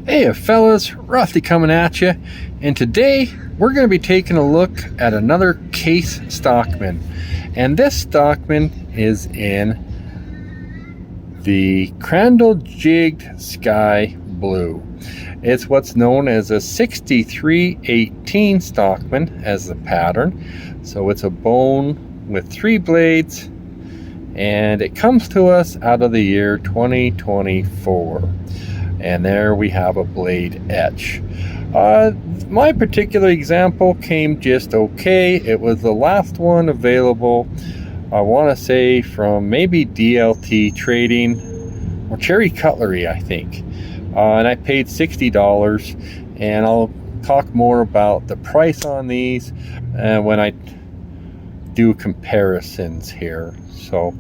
Hey fellas, Rusty coming at you, and today we're going to be taking a look at another case Stockman, and this Stockman is in the Crandall Jigged Sky Blue. It's what's known as a 6318 Stockman as the pattern, so it's a bone with 3 blades, and it comes to us out of the year 2024. And there we have a blade etch. My particular example came just okay. It was the last one available, I want to say from maybe DLT Trading or Cherry Cutlery, I think. And I paid $60, and I'll talk more about the price on these when I do comparisons here. So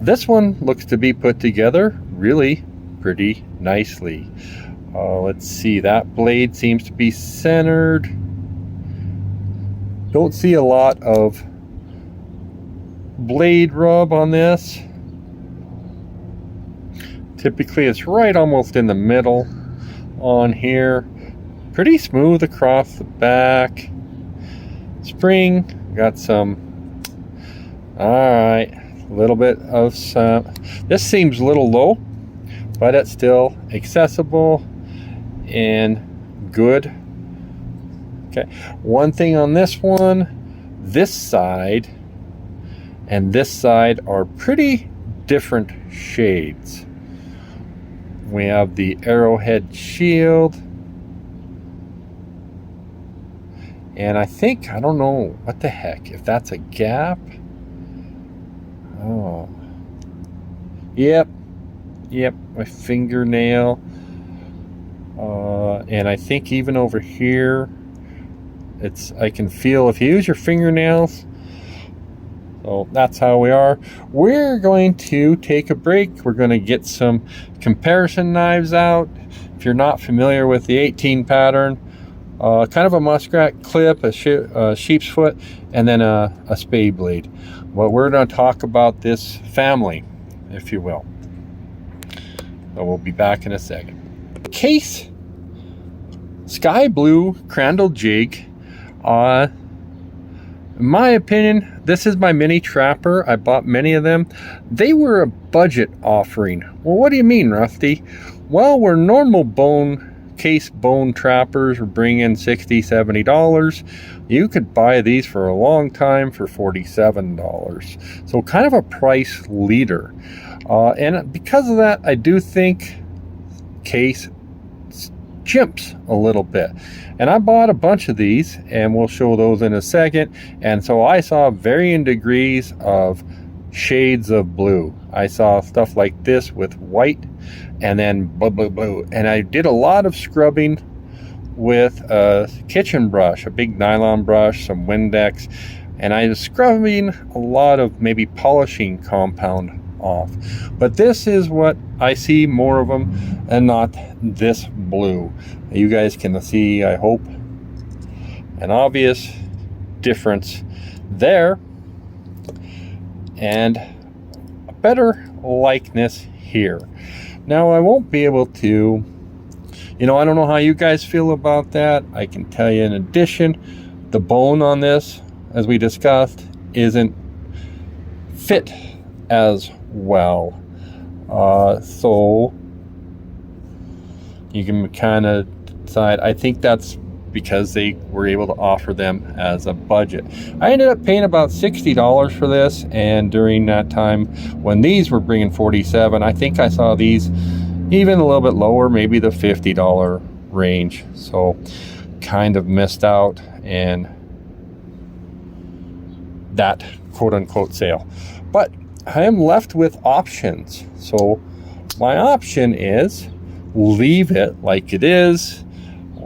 this one looks to be put together really pretty nicely. Let's see, that blade seems to be centered. Don't see a lot of blade rub on this. Typically it's right almost in the middle on here. Pretty smooth across the back. Spring, got some, alright, a little bit of some, this seems a little low, but it's still accessible and good. Okay, one thing on this one, this side and this side are pretty different shades. We have the arrowhead shield, and I think, I don't know what the heck, if that's a gap. Oh, yep, my fingernail. And I think even over here, I can feel if you use your fingernails. So that's how we are. We're going to take a break. We're going to get some comparison knives out. If you're not familiar with the 18 pattern, kind of a muskrat clip, a sheep's foot, and then a spey blade. Well, we're going to talk about this family, if you will. So we'll be back in a second. Case Sky Blue Crandall Jig. In my opinion, this is my mini trapper. I bought many of them. They were a budget offering. Well, what do you mean, Rusty? Well, where normal case bone trappers were bringing $60, $70, you could buy these for a long time for $47. So kind of a price leader. And because of that, I do think case chimps a little bit. And I bought a bunch of these, and we'll show those in a second. And so I saw varying degrees of shades of blue. I saw stuff like this with white, and then blue. And I did a lot of scrubbing with a kitchen brush, a big nylon brush, some Windex, and I was scrubbing a lot of maybe polishing compound off. But this is what I see more of them, and not this blue. You guys can see, I hope, an obvious difference there, and a better likeness here. Now I won't be able to, I don't know how you guys feel about that. I can tell you in addition, the bone on this, as we discussed, isn't fit as well. So you can kind of decide. I think that's because they were able to offer them as a budget. I ended up paying about $60 for this, and during that time when these were bringing $47, I think I saw these even a little bit lower, maybe the $50 range. So kind of missed out and that quote-unquote sale. But I am left with options. So my option is leave it like it is,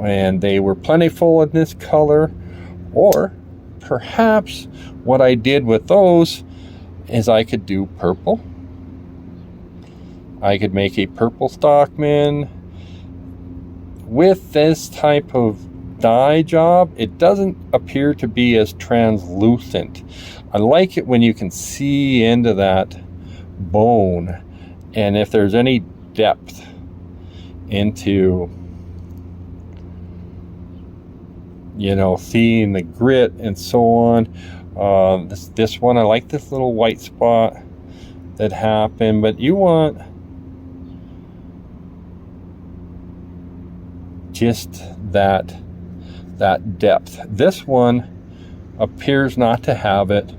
and they were plentiful in this color, or perhaps what I did with those is I could do purple. I could make a purple Stockman with this type of dye job. It doesn't appear to be as translucent. I like it when you can see into that bone, and if there's any depth into you know, seeing the grit and so on. This one, I like this little white spot that happened, but you want just that depth. This one appears not to have it.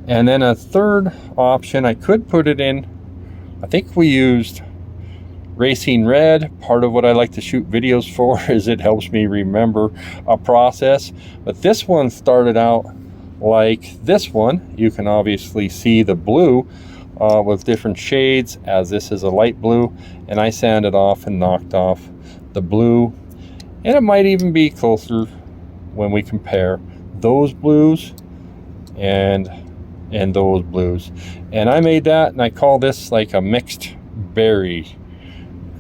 And then a third option, I could put it in, I think we used Racing Red. Part of what I like to shoot videos for is it helps me remember a process. But this one started out like this one. You can obviously see the blue with different shades, as this is a light blue, and I sanded off and knocked off the blue. And it might even be closer when we compare those blues and those blues. And I made that, and I call this like a mixed berry.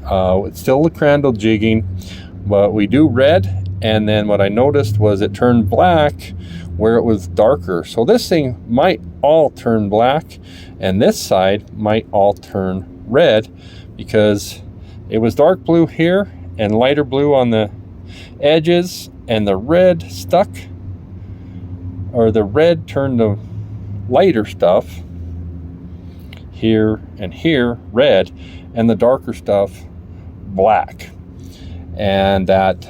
It's still the Crandall jigging, but we do red, and then what I noticed was it turned black where it was darker. So this thing might all turn black, and this side might all turn red, because it was dark blue here and lighter blue on the edges, and the red stuck, or the red turned the lighter stuff here and here red, and the darker stuff black. And that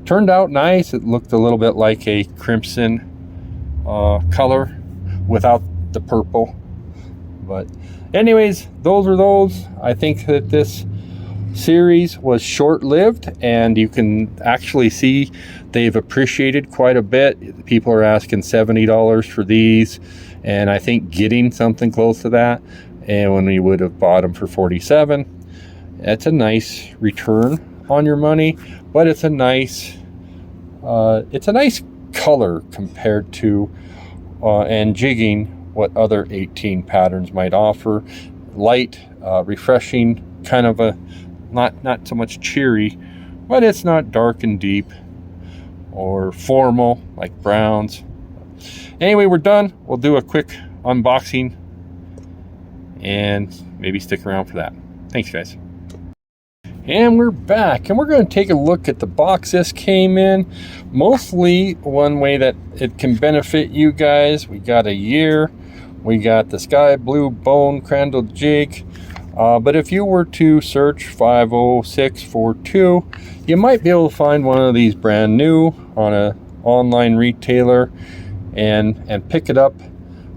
turned out nice. It looked a little bit like a crimson color without the purple. But anyways, those are those. I think that this series was short-lived, and you can actually see they've appreciated quite a bit. People are asking $70 for these, and I think getting something close to that, and when we would have bought them for $47, that's a nice return on your money. But it's a nice color compared to and jigging what other 18 patterns might offer. Light, refreshing, kind of a not so much cheery, but it's not dark and deep or formal like browns. Anyway, we're done. We'll do a quick unboxing and maybe stick around for that. Thanks, guys. And we're back, and we're going to take a look at the box this came in. Mostly one way that it can benefit you guys. We got a year. We got the sky blue bone Crandall jig. But if you were to search 50642, you might be able to find one of these brand new on an online retailer and pick it up,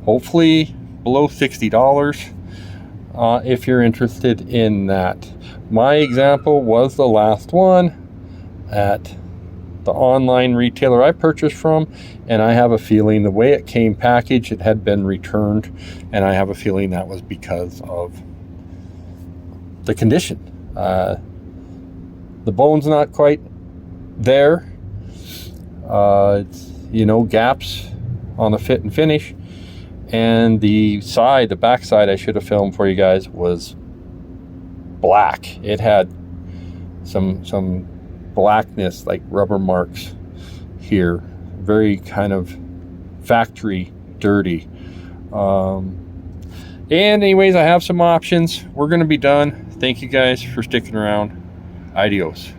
hopefully below $60 if you're interested in that. My example was the last one at the online retailer I purchased from, and I have a feeling the way it came packaged, it had been returned, and I have a feeling that was because of the condition. The bone's not quite there. It's, you know, gaps on the fit and finish, and the back side I should have filmed for you guys was black. It had some blackness, like rubber marks here, very kind of factory dirty. And anyways, I have some options. We're going to be done. Thank you guys for sticking around. Adios.